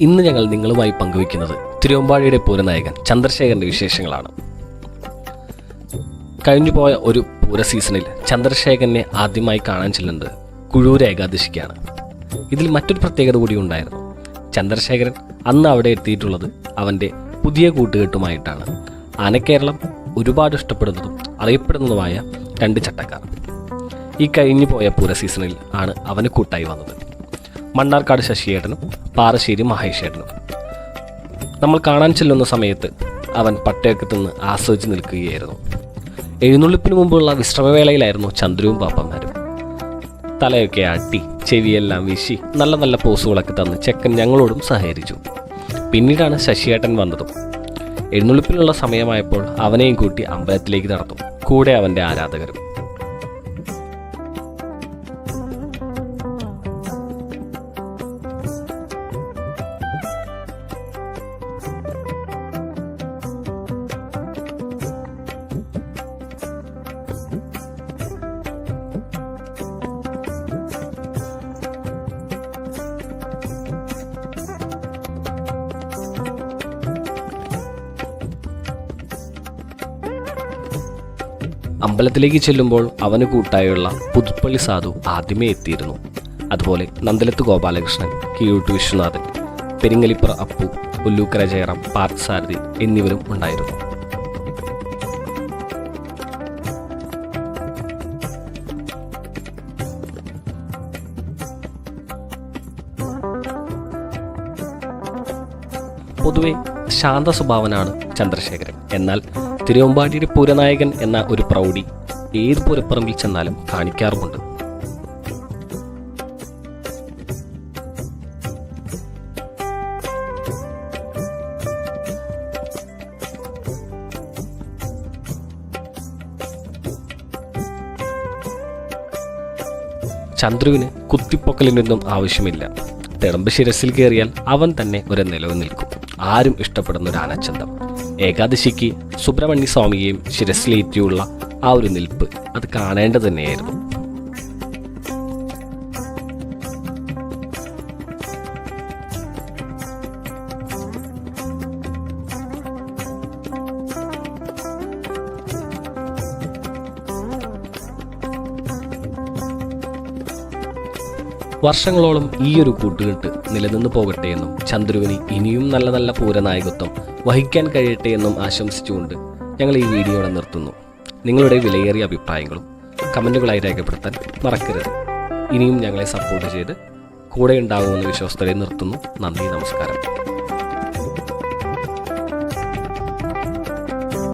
ഇന്ന് ഞങ്ങൾ നിങ്ങളുമായി പങ്കുവയ്ക്കുന്നത് തിരുവമ്പാടിയുടെ പൂരനായകൻ ചന്ദ്രശേഖരൻ്റെ വിശേഷങ്ങളാണ്. കഴിഞ്ഞുപോയ ഒരു പൂര സീസണിൽ ചന്ദ്രശേഖരനെ ആദ്യമായി കാണാൻ ചെല്ലുന്നത് കുഴൂർ ഏകാദശിക്കാണ്. ഇതിൽ മറ്റൊരു പ്രത്യേകത കൂടി ഉണ്ടായിരുന്നു. ചന്ദ്രശേഖരൻ അന്ന് അവിടെ എത്തിയിട്ടുള്ളത് അവൻ്റെ പുതിയ കൂട്ടുകെട്ടുമായിട്ടാണ്. ആനക്കേരളം ഒരുപാട് ഇഷ്ടപ്പെടുന്നതും അറിയപ്പെടുന്നതുമായ രണ്ട് ചട്ടക്കാർ. ഈ കഴിഞ്ഞു പോയ പൂര സീസണിൽ ആണ് അവന് കൂട്ടായി വന്നത്. മണ്ണാർക്കാട് ശശിയേട്ടനും പാറശ്ശേരി മഹേഷേട്ടനും. നമ്മൾ കാണാൻ ചെല്ലുന്ന സമയത്ത് അവൻ പട്ടയൊക്കെ തിന്ന് ആസ്വദിച്ച് നിൽക്കുകയായിരുന്നു. എഴുന്നള്ളിപ്പിന് മുമ്പുള്ള വിശ്രമവേളയിലായിരുന്നു ചന്ദ്രുവും പാപ്പന്മാരും. തലയൊക്കെ ആട്ടി ചെവിയെല്ലാം വീശി നല്ല നല്ല പോസുകളൊക്കെ തന്ന് ചെക്കൻ ഞങ്ങളോടും സഹകരിച്ചു. പിന്നീടാണ് ശശിയേട്ടൻ വന്നതും. എഴുന്നള്ളിപ്പിനുള്ള സമയമായപ്പോൾ അവനെയും കൂട്ടി അമ്പലത്തിലേക്ക് നടന്നു, കൂടെ അവൻ്റെ ആരാധകരും. അമ്പലത്തിലേക്ക് ചെല്ലുമ്പോൾ അവന് കൂട്ടായുള്ള പുതുപ്പള്ളി സാധു ആദ്യമേ എത്തിയിരുന്നു. അതുപോലെ നന്ദലത്ത് ഗോപാലകൃഷ്ണൻ, കീഴൂട്ട് വിശ്വനാഥൻ, പെരിങ്ങലിപ്പുറ അപ്പു, ഉല്ലൂക്കര ജയറാം, പാർത്ഥസാരഥി എന്നിവരും ഉണ്ടായിരുന്നു. പൊതുവെ ശാന്ത സ്വഭാവനാണ് ചന്ദ്രശേഖരൻ. എന്നാൽ തിരുവമ്പാടിയുടെ പൂരനായകൻ എന്ന ഒരു പ്രൗഢി ഏത് പൂരപ്പറമ്പിൽ ചെന്നാലും കാണിക്കാറുമുണ്ട്. ചന്ദ്രുവിന് കുത്തിപ്പൊക്കലിനൊന്നും ആവശ്യമില്ല. തിടമ്പ് ശിരസിൽ കയറിയാൽ അവൻ തന്നെ ഒരു നിലവ് നിൽക്കും. ആരും ഇഷ്ടപ്പെടുന്ന ഒരു ആനച്ചന്തം. ഏകാദശിക്ക് സുബ്രഹ്മണ്യ സ്വാമിയെയും ശിരസിലേറ്റിയുള്ള ആ ഒരു നിൽപ്പ് അത് കാണേണ്ടത് തന്നെയായിരുന്നു. വർഷങ്ങളോളം ഈ ഒരു കൂട്ടുകെട്ട് നിലനിന്ന് പോകട്ടെ എന്നും ചന്ദ്രുവിന് ഇനിയും നല്ല നല്ല പൂരനായകത്വം വഹിക്കാൻ കഴിയട്ടെ എന്നും ആശംസിച്ചുകൊണ്ട് ഞങ്ങൾ ഈ വീഡിയോയുടെ നിർത്തുന്നു. നിങ്ങളുടെ വിലയേറിയ അഭിപ്രായങ്ങളും കമൻറ്റുകളായി രേഖപ്പെടുത്താൻ മറക്കരുത്. ഇനിയും ഞങ്ങളെ സപ്പോർട്ട് ചെയ്ത് കൂടെ ഉണ്ടാകുമെന്ന വിശ്വാസത്തോടെ നിർത്തുന്നു. നന്ദി, നമസ്കാരം.